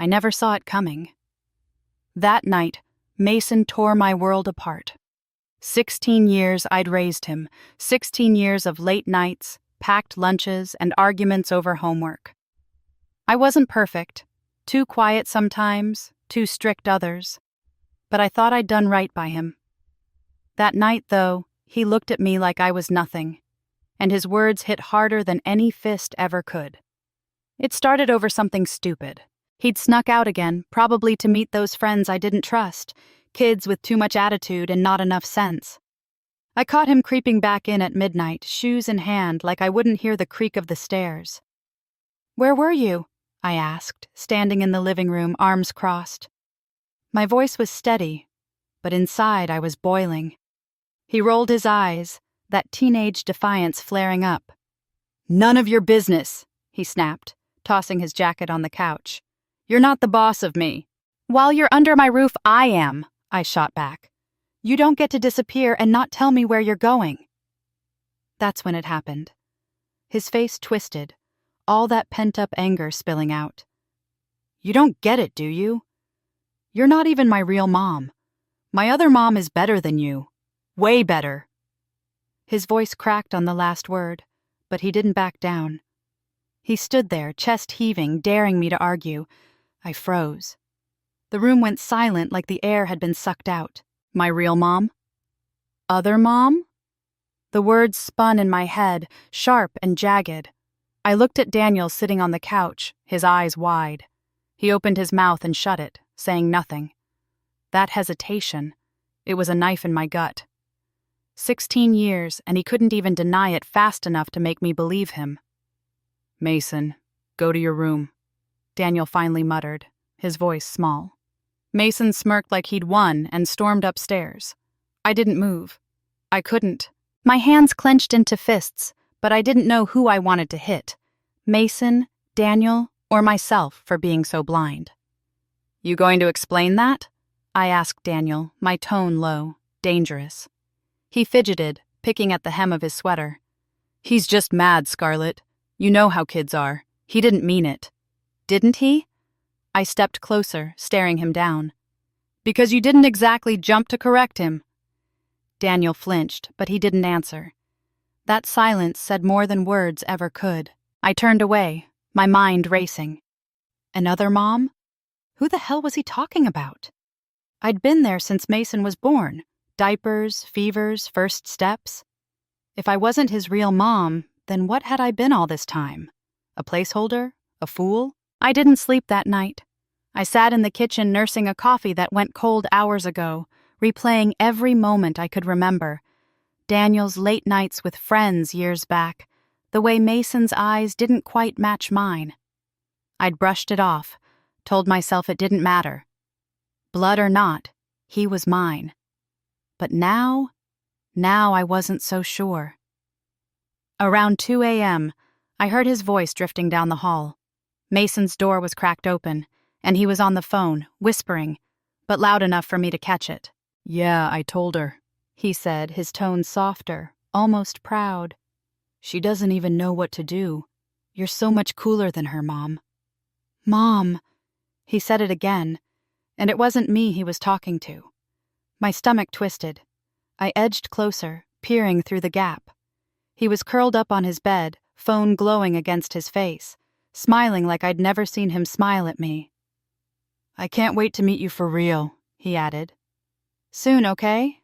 I never saw it coming. That night, Mason tore my world apart. 16 years I'd raised him, 16 years of late nights, packed lunches, and arguments over homework. I wasn't perfect, too quiet sometimes, too strict others, but I thought I'd done right by him. That night, though, he looked at me like I was nothing, and his words hit harder than any fist ever could. It started over something stupid. He'd snuck out again, probably to meet those friends I didn't trust, kids with too much attitude and not enough sense. I caught him creeping back in at midnight, shoes in hand, like I wouldn't hear the creak of the stairs. "Where were you?" I asked, standing in the living room, arms crossed. My voice was steady, but inside I was boiling. He rolled his eyes, that teenage defiance flaring up. "None of your business," he snapped, tossing his jacket on the couch. "You're not the boss of me." "While you're under my roof, I am," I shot back. "You don't get to disappear and not tell me where you're going." That's when it happened. His face twisted, all that pent-up anger spilling out. "You don't get it, do you? You're not even my real mom. My other mom is better than you. Way better." His voice cracked on the last word, but he didn't back down. He stood there, chest heaving, daring me to argue. I froze. The room went silent like the air had been sucked out. My real mom? Other mom? The words spun in my head, sharp and jagged. I looked at Daniel sitting on the couch, his eyes wide. He opened his mouth and shut it, saying nothing. That hesitation, it was a knife in my gut. 16 years, and he couldn't even deny it fast enough to make me believe him. "Mason, go to your room," Daniel finally muttered, his voice small. Mason smirked like he'd won and stormed upstairs. I didn't move. I couldn't. My hands clenched into fists, but I didn't know who I wanted to hit. Mason, Daniel, or myself for being so blind. "You going to explain that?" I asked Daniel, my tone low, dangerous. He fidgeted, picking at the hem of his sweater. "He's just mad, Scarlett. You know how kids are. He didn't mean it." "Didn't he?" I stepped closer, staring him down. "Because you didn't exactly jump to correct him." Daniel flinched, but he didn't answer. That silence said more than words ever could. I turned away, my mind racing. Another mom? Who the hell was he talking about? I'd been there since Mason was born. Diapers, fevers, first steps. If I wasn't his real mom, then what had I been all this time? A placeholder? A fool? I didn't sleep that night. I sat in the kitchen nursing a coffee that went cold hours ago, replaying every moment I could remember. Daniel's late nights with friends years back, the way Mason's eyes didn't quite match mine. I'd brushed it off, told myself it didn't matter. Blood or not, he was mine. But now I wasn't so sure. Around 2 a.m., I heard his voice drifting down the hall. Mason's door was cracked open, and he was on the phone, whispering, but loud enough for me to catch it. "Yeah, I told her," he said, his tone softer, almost proud. "She doesn't even know what to do. You're so much cooler than her, Mom." "Mom," he said it again, and it wasn't me he was talking to. My stomach twisted. I edged closer, peering through the gap. He was curled up on his bed, phone glowing against his face, smiling like I'd never seen him smile at me. "I can't wait to meet you for real," he added. "Soon, okay?"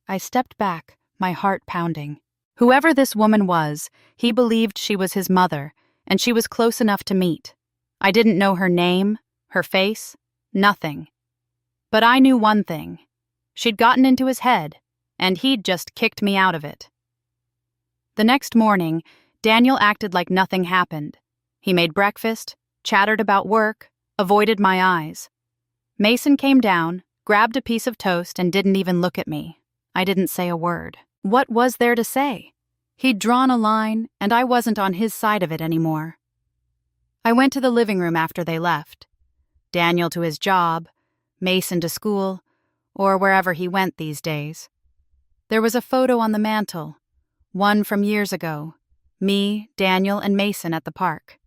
I stepped back, my heart pounding. Whoever this woman was, he believed she was his mother, and she was close enough to meet. I didn't know her name, her face, nothing. But I knew one thing. She'd gotten into his head, and he'd just kicked me out of it. The next morning, Daniel acted like nothing happened. He made breakfast, chattered about work, avoided my eyes. Mason came down, grabbed a piece of toast, and didn't even look at me. I didn't say a word. What was there to say? He'd drawn a line, and I wasn't on his side of it anymore. I went to the living room after they left. Daniel to his job, Mason to school, or wherever he went these days. There was a photo on the mantel, one from years ago, me, Daniel, and Mason at the park.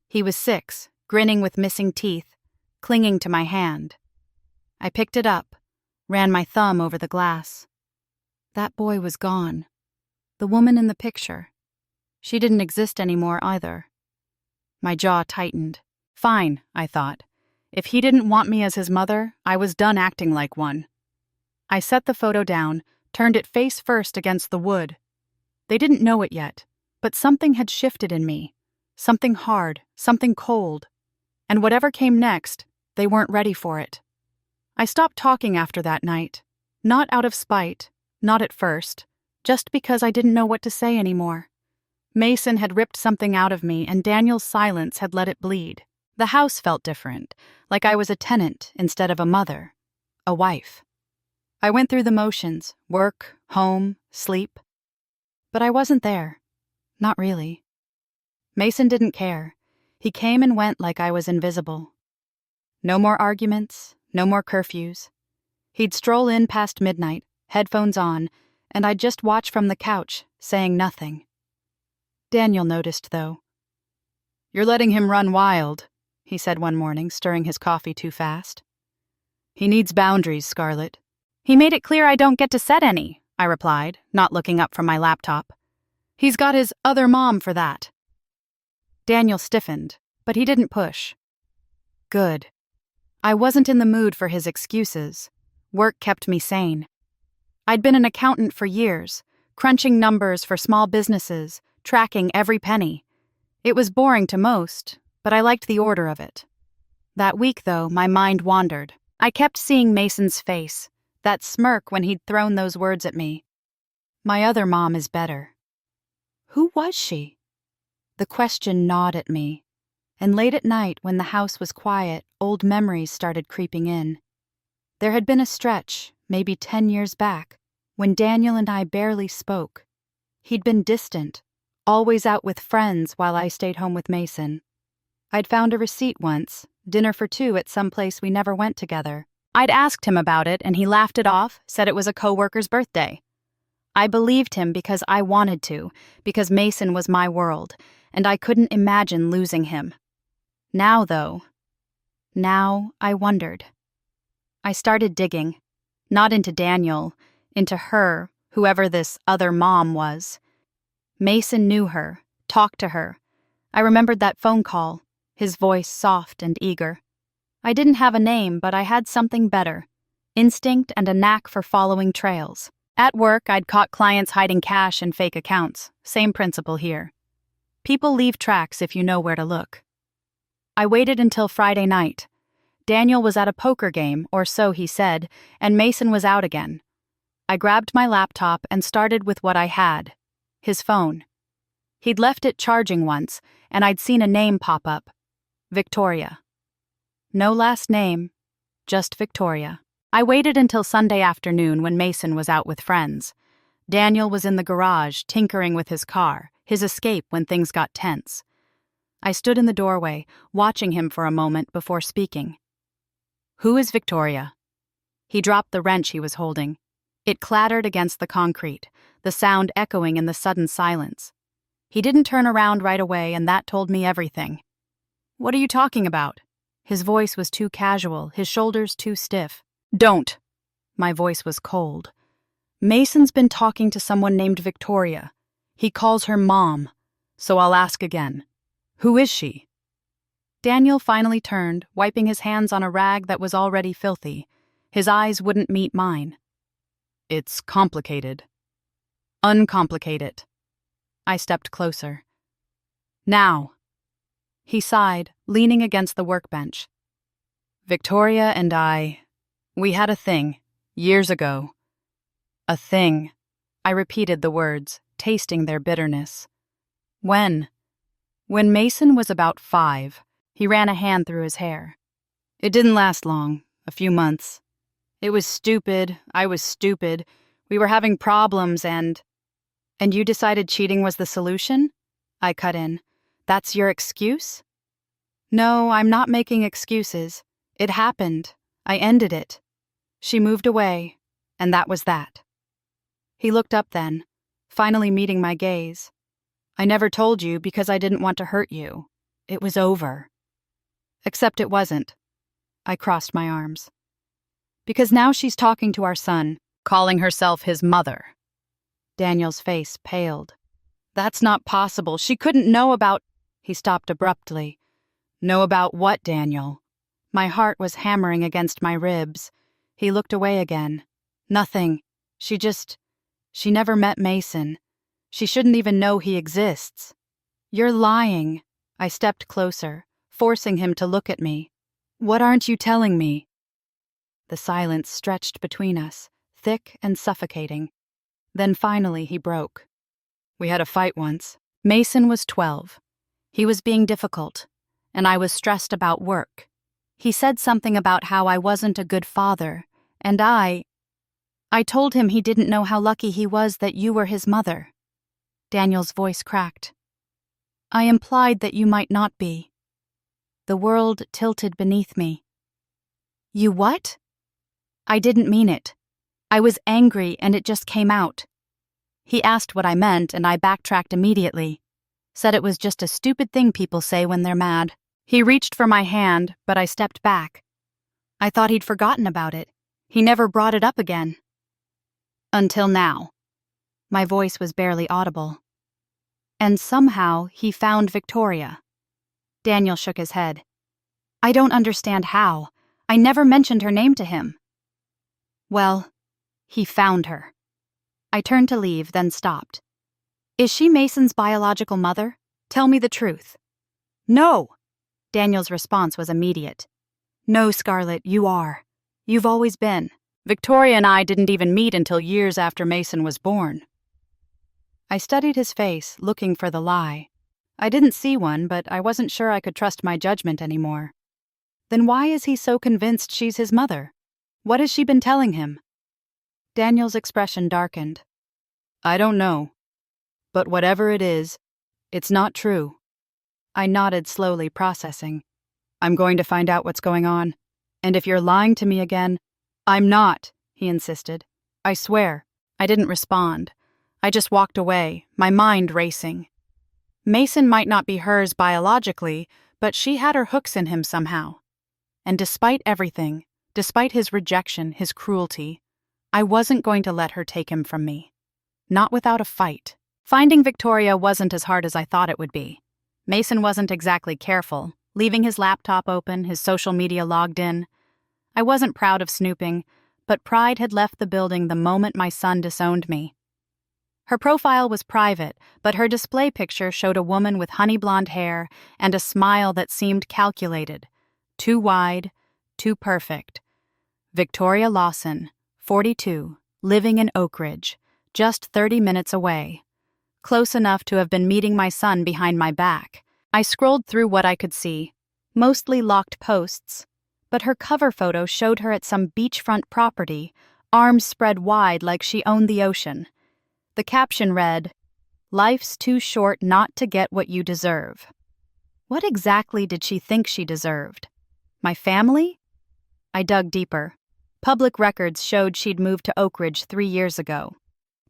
He was 6, grinning with missing teeth, clinging to my hand. I picked it up, ran my thumb over the glass. That boy was gone. The woman in the picture. She didn't exist anymore either. My jaw tightened. Fine, I thought. If he didn't want me as his mother, I was done acting like one. I set the photo down, turned it face first against the wood. They didn't know it yet, but something had shifted in me. Something hard, something cold. And whatever came next, they weren't ready for it. I stopped talking after that night. Not out of spite, not at first, just because I didn't know what to say anymore. Mason had ripped something out of me, and Daniel's silence had let it bleed. The house felt different, like I was a tenant instead of a mother, a wife. I went through the motions, work, home, sleep. But I wasn't there. Not really. Mason didn't care. He came and went like I was invisible. No more arguments, no more curfews. He'd stroll in past midnight, headphones on, and I'd just watch from the couch, saying nothing. Daniel noticed, though. "You're letting him run wild," he said one morning, stirring his coffee too fast. "He needs boundaries, Scarlett." "He made it clear I don't get to set any," I replied, not looking up from my laptop. "He's got his other mom for that." Daniel stiffened, but he didn't push. Good. I wasn't in the mood for his excuses. Work kept me sane. I'd been an accountant for years, crunching numbers for small businesses, tracking every penny. It was boring to most, but I liked the order of it. That week, though, my mind wandered. I kept seeing Mason's face, that smirk when he'd thrown those words at me. My other mom is better. Who was she? The question gnawed at me, and late at night when the house was quiet, old memories started creeping in. There had been a stretch, maybe 10 years back, when Daniel and I barely spoke. He'd been distant, always out with friends while I stayed home with Mason. I'd found a receipt once, dinner for 2 at some place we never went together. I'd asked him about it and he laughed it off, said it was a coworker's birthday. I believed him because I wanted to, because Mason was my world, and I couldn't imagine losing him. Now, though, I wondered. I started digging, not into Daniel, into her, whoever this other mom was. Mason knew her, talked to her. I remembered that phone call, his voice soft and eager. I didn't have a name, but I had something better, instinct and a knack for following trails. At work, I'd caught clients hiding cash in fake accounts. Same principle here. People leave tracks if you know where to look. I waited until Friday night. Daniel was at a poker game, or so he said, and Mason was out again. I grabbed my laptop and started with what I had, his phone. He'd left it charging once, and I'd seen a name pop up. Victoria. No last name, just Victoria. I waited until Sunday afternoon when Mason was out with friends. Daniel was in the garage, tinkering with his car, his escape when things got tense. I stood in the doorway, watching him for a moment before speaking. "Who is Victoria?" He dropped the wrench he was holding. It clattered against the concrete, the sound echoing in the sudden silence. He didn't turn around right away, and that told me everything. "What are you talking about?" His voice was too casual, his shoulders too stiff. "Don't." My voice was cold. "Mason's been talking to someone named Victoria. He calls her Mom. So I'll ask again. Who is she?" Daniel finally turned, wiping his hands on a rag that was already filthy. His eyes wouldn't meet mine. "It's complicated." "Uncomplicate it." I stepped closer. "Now." He sighed, leaning against the workbench. "Victoria and we had a thing, years ago." "A thing." I repeated the words, tasting their bitterness. "When?" "When Mason was about 5. He ran a hand through his hair. It didn't last long, a few months. It was stupid, I was stupid. We were having problems and you decided cheating was the solution?" I cut in. "That's your excuse?" "No, I'm not making excuses. It happened. I ended it." She moved away, and that was that. He looked up then, finally meeting my gaze. "I never told you because I didn't want to hurt you. It was over." Except it wasn't. I crossed my arms. Because now she's talking to our son, calling herself his mother. Daniel's face paled. That's not possible. She couldn't know about... He stopped abruptly. Know about what, Daniel? My heart was hammering against my ribs. He looked away again. Nothing. She never met Mason. She shouldn't even know he exists. You're lying. I stepped closer, forcing him to look at me. What aren't you telling me? The silence stretched between us, thick and suffocating. Then finally he broke. We had a fight once. Mason was 12. He was being difficult, and I was stressed about work. He said something about how I wasn't a good father, and I told him he didn't know how lucky he was that you were his mother. Daniel's voice cracked. I implied that you might not be. The world tilted beneath me. You what? I didn't mean it. I was angry and it just came out. He asked what I meant and I backtracked immediately. Said it was just a stupid thing people say when they're mad. He reached for my hand, but I stepped back. I thought he'd forgotten about it. He never brought it up again. Until now. My voice was barely audible. And somehow he found Victoria. Daniel shook his head. I don't understand how. I never mentioned her name to him. Well, he found her. I turned to leave, then stopped. Is she Mason's biological mother? Tell me the truth. No! Daniel's response was immediate. No, Scarlett, you are. You've always been. Victoria and I didn't even meet until years after Mason was born. I studied his face, looking for the lie. I didn't see one, but I wasn't sure I could trust my judgment anymore. Then why is he so convinced she's his mother? What has she been telling him? Daniel's expression darkened. I don't know. But whatever it is, it's not true. I nodded slowly, processing. I'm going to find out what's going on. And if you're lying to me again... I'm not, he insisted. I swear. I didn't respond. I just walked away, my mind racing. Mason might not be hers biologically, but she had her hooks in him somehow. And despite everything, despite his rejection, his cruelty, I wasn't going to let her take him from me. Not without a fight. Finding Victoria wasn't as hard as I thought it would be. Mason wasn't exactly careful, leaving his laptop open, his social media logged in. I wasn't proud of snooping, but pride had left the building the moment my son disowned me. Her profile was private, but her display picture showed a woman with honey blonde hair and a smile that seemed calculated. Too wide, too perfect. Victoria Lawson, 42, living in Oak Ridge, just 30 minutes away. Close enough to have been meeting my son behind my back. I scrolled through what I could see, mostly locked posts, but her cover photo showed her at some beachfront property, arms spread wide like she owned the ocean. The caption read, "Life's too short not to get what you deserve." What exactly did she think she deserved? My family? I dug deeper. Public records showed she'd moved to Oak Ridge 3 years ago.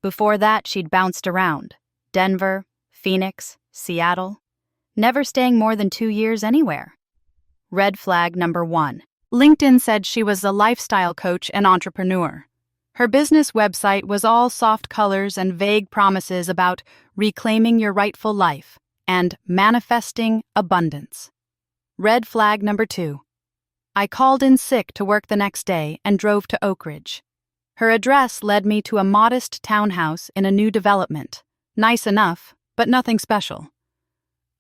Before that, she'd bounced around. Denver, Phoenix, Seattle. Never staying more than 2 years anywhere. Red flag number 1. LinkedIn said she was a lifestyle coach and entrepreneur. Her business website was all soft colors and vague promises about reclaiming your rightful life and manifesting abundance. Red flag number 2. I called in sick to work the next day and drove to Oak Ridge. Her address led me to a modest townhouse in a new development. Nice enough, but nothing special.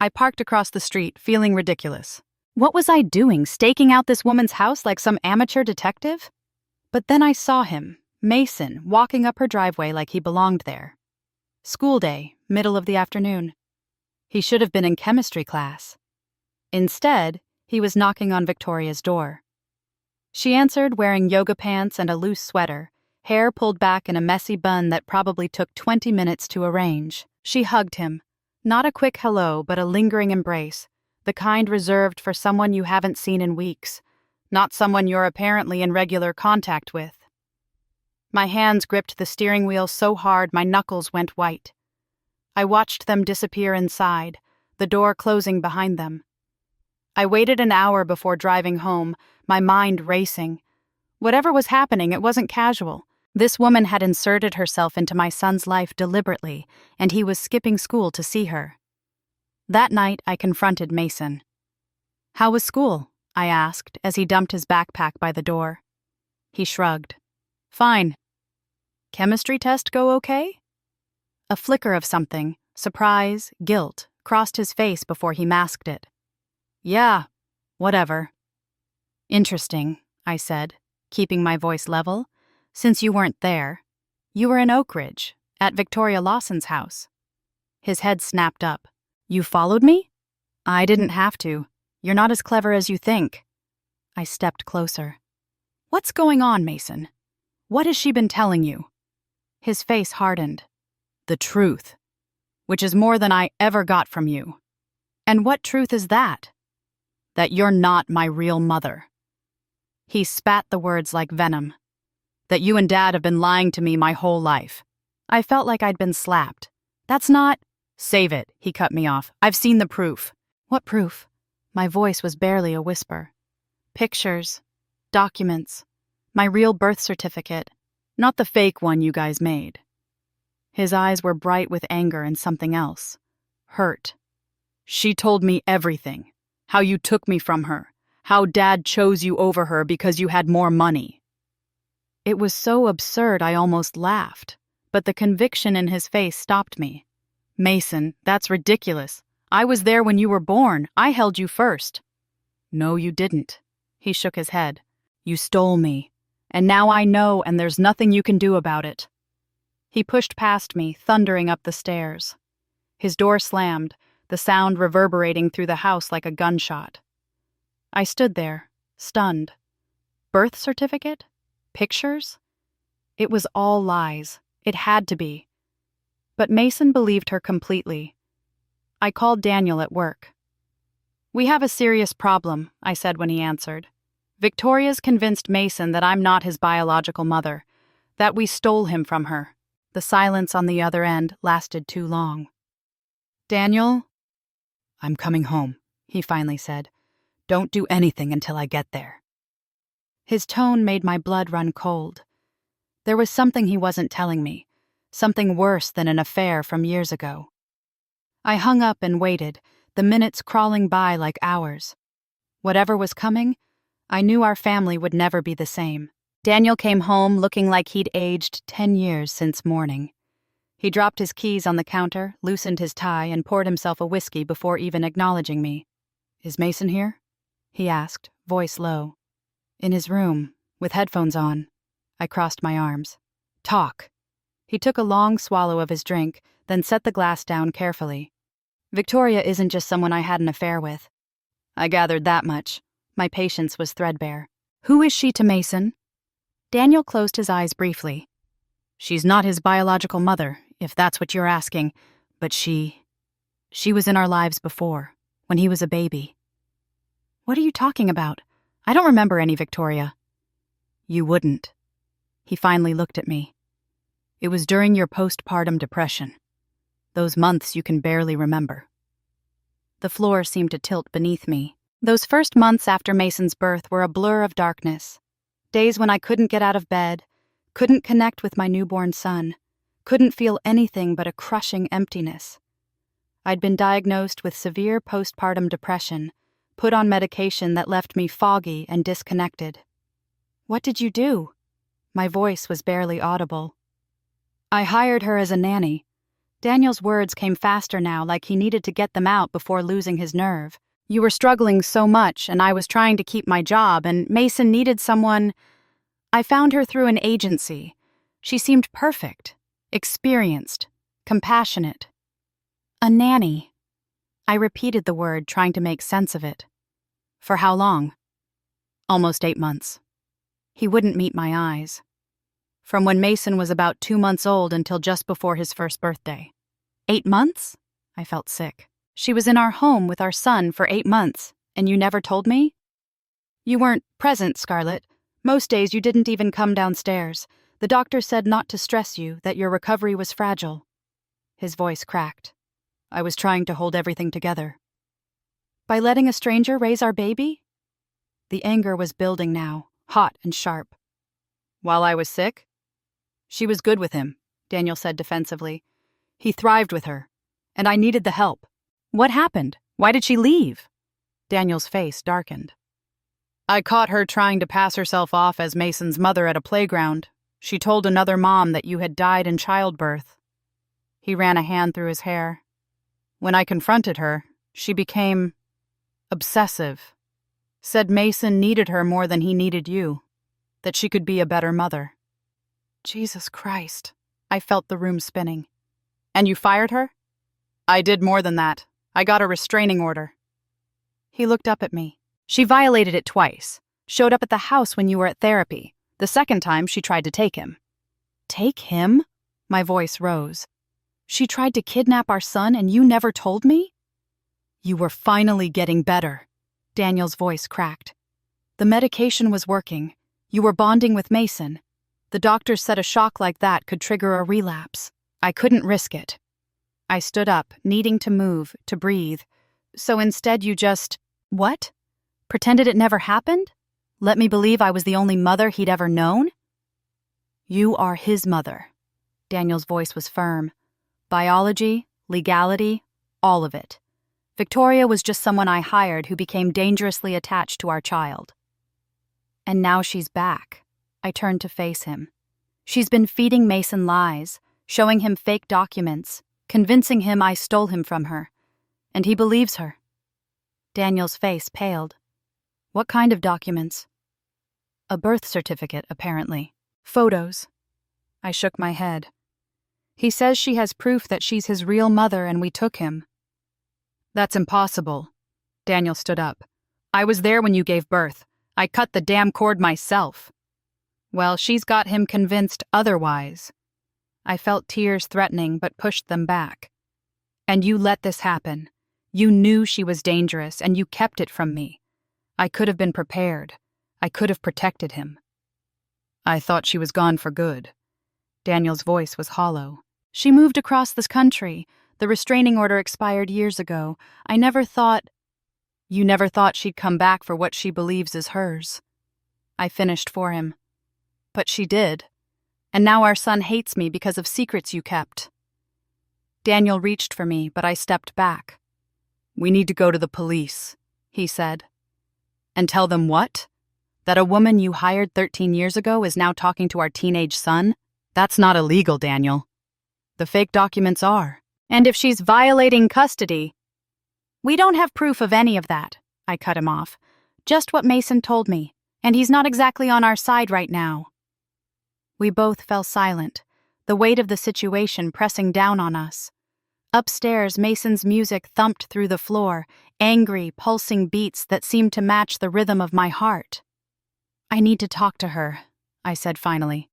I parked across the street, feeling ridiculous. What was I doing, staking out this woman's house like some amateur detective? But then I saw him, Mason, walking up her driveway like he belonged there. School day, middle of the afternoon. He should have been in chemistry class. Instead, he was knocking on Victoria's door. She answered wearing yoga pants and a loose sweater, hair pulled back in a messy bun that probably took 20 minutes to arrange. She hugged him. Not a quick hello, but a lingering embrace, the kind reserved for someone you haven't seen in weeks, not someone you're apparently in regular contact with. My hands gripped the steering wheel so hard my knuckles went white. I watched them disappear inside, the door closing behind them. I waited an hour before driving home, my mind racing. Whatever was happening, it wasn't casual. This woman had inserted herself into my son's life deliberately, and he was skipping school to see her. That night, I confronted Mason. "How was school?" I asked as he dumped his backpack by the door. He shrugged. "Fine." "Chemistry test go okay?" A flicker of something, surprise, guilt, crossed his face before he masked it. "Yeah, whatever." "Interesting," I said, keeping my voice level. "Since you weren't there. You were in Oak Ridge, at Victoria Lawson's house." His head snapped up. "You followed me?" "I didn't have to. You're not as clever as you think." I stepped closer. "What's going on, Mason? What has she been telling you?" His face hardened. "The truth. Which is more than I ever got from you." "And what truth is that?" "That you're not my real mother." He spat the words like venom. "That you and Dad have been lying to me my whole life." I felt like I'd been slapped. "That's not—" "Save it," he cut me off. "I've seen the proof." "What proof?" My voice was barely a whisper. "Pictures. Documents. My real birth certificate. Not the fake one you guys made." His eyes were bright with anger and something else. Hurt. "She told me everything. How you took me from her. How Dad chose you over her because you had more money." It was so absurd I almost laughed, but the conviction in his face stopped me. "Mason, that's ridiculous. I was there when you were born. I held you first." "No, you didn't." He shook his head. "You stole me. And now I know, and there's nothing you can do about it." He pushed past me, thundering up the stairs. His door slammed, the sound reverberating through the house like a gunshot. I stood there, stunned. Birth certificate? Pictures? It was all lies. It had to be. But Mason believed her completely. I called Daniel at work. "We have a serious problem," I said when he answered. "Victoria's convinced Mason that I'm not his biological mother, that we stole him from her." The silence on the other end lasted too long. "Daniel?" "I'm coming home," he finally said. "Don't do anything until I get there." His tone made my blood run cold. There was something he wasn't telling me, something worse than an affair from years ago. I hung up and waited, the minutes crawling by like hours. Whatever was coming, I knew our family would never be the same. Daniel came home looking like he'd aged 10 years since morning. He dropped his keys on the counter, loosened his tie, and poured himself a whiskey before even acknowledging me. "Is Mason here?" he asked, voice low. "In his room, with headphones on." I crossed my arms. "Talk." He took a long swallow of his drink, then set the glass down carefully. "Victoria isn't just someone I had an affair with." I gathered that much. My patience was threadbare. "Who is she to Mason?" Daniel closed his eyes briefly. "She's not his biological mother, if that's what you're asking, but she was in our lives before, when he was a baby." "What are you talking about? I don't remember any Victoria." "You wouldn't." He finally looked at me. "It was during your postpartum depression. Those months you can barely remember." The floor seemed to tilt beneath me. Those first months after Mason's birth were a blur of darkness. Days when I couldn't get out of bed, couldn't connect with my newborn son, couldn't feel anything but a crushing emptiness. I'd been diagnosed with severe postpartum depression, put on medication that left me foggy and disconnected. "What did you do?" My voice was barely audible. "I hired her as a nanny." Daniel's words came faster now, like he needed to get them out before losing his nerve. "You were struggling so much, and I was trying to keep my job, and Mason needed someone. I found her through an agency. She seemed perfect, experienced, compassionate." "A nanny." I repeated the word, trying to make sense of it. "For how long?" "Almost 8 months." He wouldn't meet my eyes. "From when Mason was about 2 months old until just before his first birthday." 8 months? I felt sick. "She was in our home with our son for 8 months, and you never told me?" "You weren't present, Scarlett. Most days you didn't even come downstairs. The doctor said not to stress you, that your recovery was fragile." His voice cracked. "I was trying to hold everything together." By letting a stranger raise our baby? The anger was building now, hot and sharp. While I was sick? She was good with him, Daniel said defensively. He thrived with her, and I needed the help. What happened? Why did she leave? Daniel's face darkened. I caught her trying to pass herself off as Mason's mother at a playground. She told another mom that you had died in childbirth. He ran a hand through his hair. When I confronted her, she became obsessive. Said Mason needed her more than he needed you. That she could be a better mother. Jesus Christ. I felt the room spinning. And you fired her? I did more than that. I got a restraining order. He looked up at me. She violated it twice. Showed up at the house when you were at therapy. The second time, she tried to take him. Take him? My voice rose. She tried to kidnap our son and you never told me? You were finally getting better. Daniel's voice cracked. The medication was working. You were bonding with Mason. The doctors said a shock like that could trigger a relapse. I couldn't risk it. I stood up, needing to move, to breathe. So instead you just... What? Pretended it never happened? Let me believe I was the only mother he'd ever known? You are his mother. Daniel's voice was firm. Biology, legality, all of it. Victoria was just someone I hired who became dangerously attached to our child. And now she's back. I turned to face him. She's been feeding Mason lies, showing him fake documents, convincing him I stole him from her. And he believes her. Daniel's face paled. What kind of documents? A birth certificate, apparently. Photos. I shook my head. He says she has proof that she's his real mother and we took him. That's impossible. Daniel stood up. I was there when you gave birth. I cut the damn cord myself. Well, she's got him convinced otherwise. I felt tears threatening but pushed them back. And you let this happen. You knew she was dangerous and you kept it from me. I could have been prepared. I could have protected him. I thought she was gone for good. Daniel's voice was hollow. She moved across this country. The restraining order expired years ago. I never thought... You never thought she'd come back for what she believes is hers. I finished for him. But she did. And now our son hates me because of secrets you kept. Daniel reached for me, but I stepped back. We need to go to the police, he said. And tell them what? That a woman you hired 13 years ago is now talking to our teenage son? That's not illegal, Daniel. The fake documents are. And if she's violating custody... We don't have proof of any of that, I cut him off. Just what Mason told me, and he's not exactly on our side right now. We both fell silent, the weight of the situation pressing down on us. Upstairs, Mason's music thumped through the floor, angry, pulsing beats that seemed to match the rhythm of my heart. I need to talk to her, I said finally.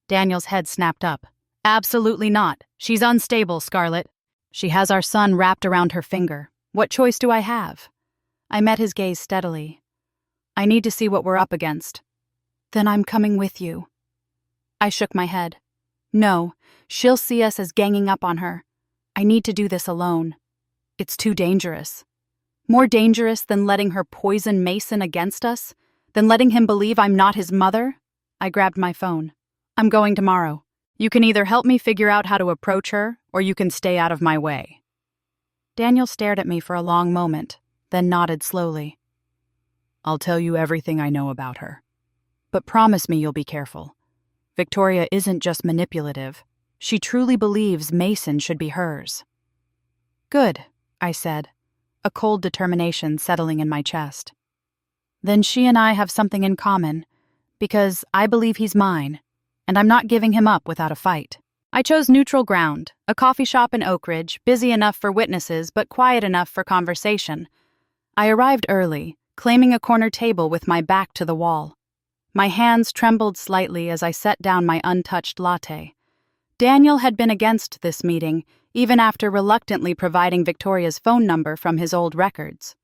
Daniel's head snapped up. Absolutely not. She's unstable, Scarlett. She has our son wrapped around her finger. What choice do I have? I met his gaze steadily. I need to see what we're up against. Then I'm coming with you. I shook my head. No, she'll see us as ganging up on her. I need to do this alone. It's too dangerous. More dangerous than letting her poison Mason against us? Than letting him believe I'm not his mother? I grabbed my phone. I'm going tomorrow. You can either help me figure out how to approach her, or you can stay out of my way. Daniel stared at me for a long moment, then nodded slowly. I'll tell you everything I know about her. But promise me you'll be careful. Victoria isn't just manipulative. She truly believes Mason should be hers. Good, I said, a cold determination settling in my chest. Then she and I have something in common, because I believe he's mine, and I'm not giving him up without a fight. I chose neutral ground, a coffee shop in Oak Ridge, busy enough for witnesses but quiet enough for conversation. I arrived early, claiming a corner table with my back to the wall. My hands trembled slightly as I set down my untouched latte. Daniel had been against this meeting, even after reluctantly providing Victoria's phone number from his old records.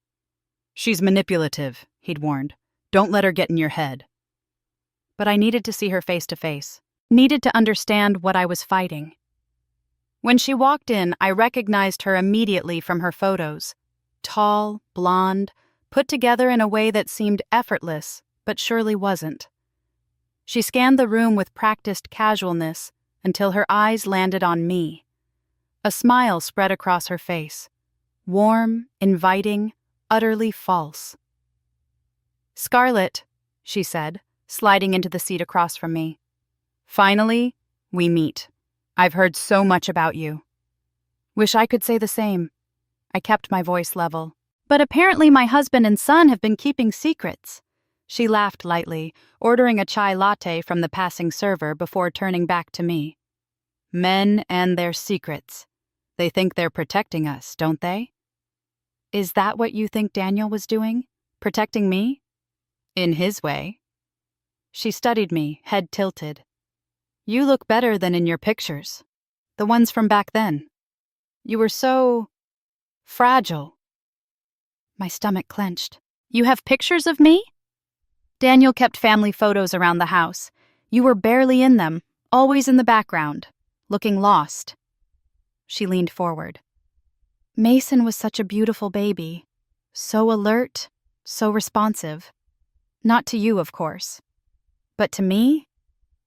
She's manipulative, he'd warned. Don't let her get in your head. But I needed to see her face to face. Needed to understand what I was fighting. When she walked in, I recognized her immediately from her photos. Tall, blonde, put together in a way that seemed effortless, but surely wasn't. She scanned the room with practiced casualness until her eyes landed on me. A smile spread across her face. Warm, inviting, utterly false. "Scarlett," she said, sliding into the seat across from me. "Finally, we meet. I've heard so much about you." Wish I could say the same. I kept my voice level. "But apparently my husband and son have been keeping secrets." She laughed lightly, ordering a chai latte from the passing server before turning back to me. "Men and their secrets. They think they're protecting us, don't they?" "Is that what you think Daniel was doing? Protecting me?" "In his way." She studied me, head tilted. "You look better than in your pictures. The ones from back then. You were so fragile." My stomach clenched. "You have pictures of me?" "Daniel kept family photos around the house. You were barely in them, always in the background, looking lost." She leaned forward. "Mason was such a beautiful baby. So alert, so responsive. Not to you, of course. But to me,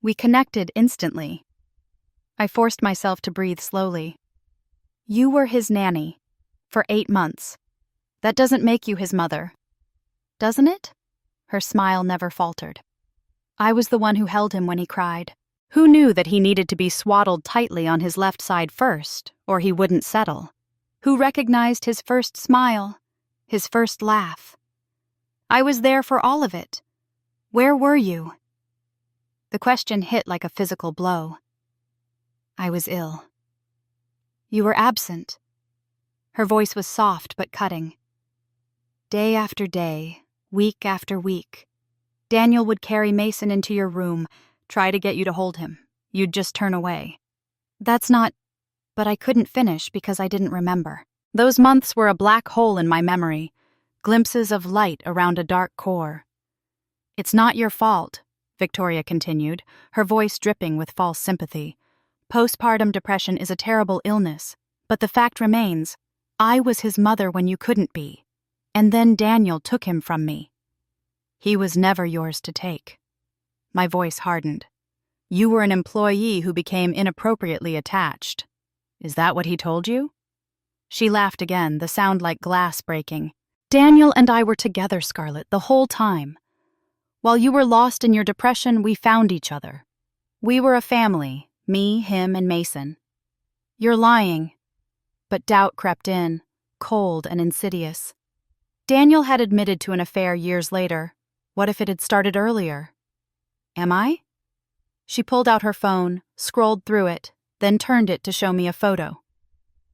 we connected instantly." I forced myself to breathe slowly. "You were his nanny. For 8 months. That doesn't make you his mother. Doesn't it?" Her smile never faltered. "I was the one who held him when he cried. Who knew that he needed to be swaddled tightly on his left side first, or he wouldn't settle? Who recognized his first smile, his first laugh? I was there for all of it. Where were you?" The question hit like a physical blow. "I was ill." "You were absent." Her voice was soft but cutting. "Day after day, week after week, Daniel would carry Mason into your room, try to get you to hold him. You'd just turn away." "That's not—" But I couldn't finish because I didn't remember. Those months were a black hole in my memory, glimpses of light around a dark core. "It's not your fault," Victoria continued, her voice dripping with false sympathy. "Postpartum depression is a terrible illness, but the fact remains, I was his mother when you couldn't be, and then Daniel took him from me. He was never yours to take." My voice hardened. "You were an employee who became inappropriately attached. Is that what he told you?" She laughed again, the sound like glass breaking. "Daniel and I were together, Scarlett, the whole time. While you were lost in your depression, we found each other. We were a family, me, him, and Mason." "You're lying." But doubt crept in, cold and insidious. Daniel had admitted to an affair years later. What if it had started earlier? Am I? She pulled out her phone, scrolled through it, then turned it to show me a photo.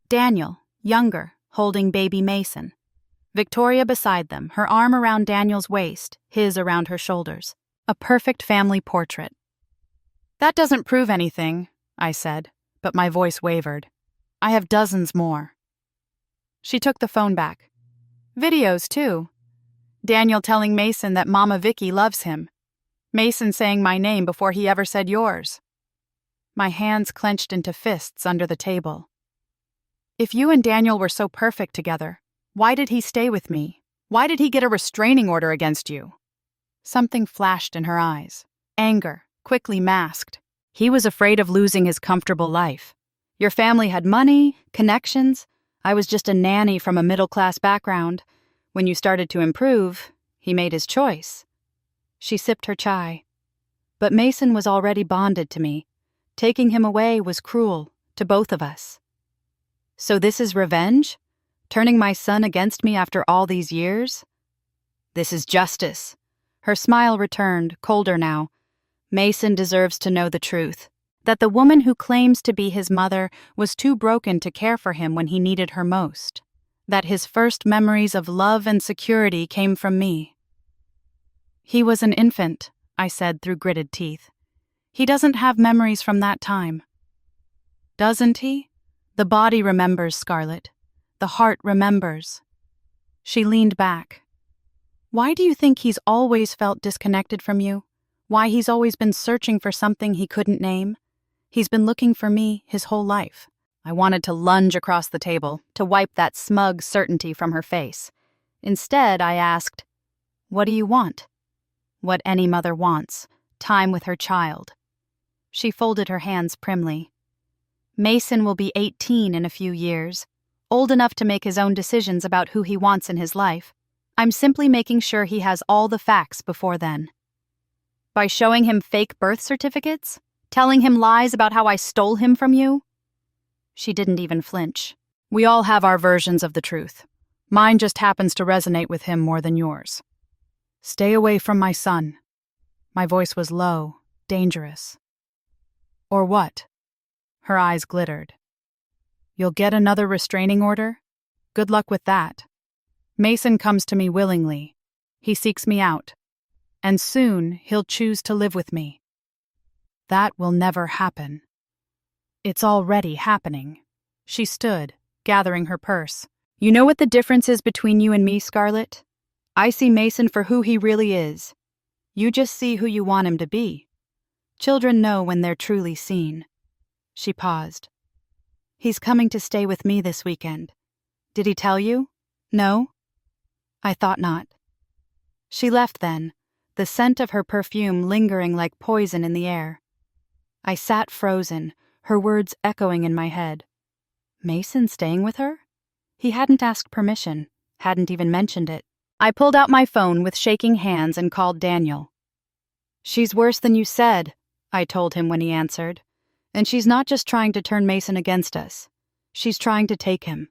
Daniel, younger, holding baby Mason. Victoria beside them, her arm around Daniel's waist, his around her shoulders. A perfect family portrait. "That doesn't prove anything," I said, but my voice wavered. "I have dozens more." She took the phone back. "Videos, too. Daniel telling Mason that Mama Vicky loves him. Mason saying my name before he ever said yours." My hands clenched into fists under the table. "If you and Daniel were so perfect together, why did he stay with me? Why did he get a restraining order against you?" Something flashed in her eyes. Anger, quickly masked. "He was afraid of losing his comfortable life. Your family had money, connections. I was just a nanny from a middle-class background. When you started to improve, he made his choice." She sipped her chai. "But Mason was already bonded to me. Taking him away was cruel, to both of us." "So this is revenge? Turning my son against me after all these years?" "This is justice." Her smile returned, colder now. "Mason deserves to know the truth. That the woman who claims to be his mother was too broken to care for him when he needed her most. That his first memories of love and security came from me." "He was an infant," I said through gritted teeth. "He doesn't have memories from that time." "Doesn't he? The body remembers, Scarlett. The heart remembers." She leaned back. "Why do you think he's always felt disconnected from you? Why he's always been searching for something he couldn't name? He's been looking for me his whole life. I wanted to lunge across the table, to wipe that smug certainty from her face. Instead, I asked, "What do you want?" What any mother wants, time with her child. She folded her hands primly. Mason will be 18 in a few years, old enough to make his own decisions about who he wants in his life. I'm simply making sure he has all the facts before then. By showing him fake birth certificates? Telling him lies about how I stole him from you? She didn't even flinch. We all have our versions of the truth. Mine just happens to resonate with him more than yours. Stay away from my son. My voice was low, dangerous. Or what? Her eyes glittered. You'll get another restraining order? Good luck with that. Mason comes to me willingly. He seeks me out. And soon he'll choose to live with me. That will never happen. It's already happening. She stood, gathering her purse. You know what the difference is between you and me, Scarlett? I see Mason for who he really is. You just see who you want him to be. Children know when they're truly seen. She paused. He's coming to stay with me this weekend. Did he tell you? No? I thought not. She left then, the scent of her perfume lingering like poison in the air. I sat frozen, her words echoing in my head. Mason staying with her? He hadn't asked permission, hadn't even mentioned it. I pulled out my phone with shaking hands and called Daniel. She's worse than you said, I told him when he answered. And she's not just trying to turn Mason against us. She's trying to take him.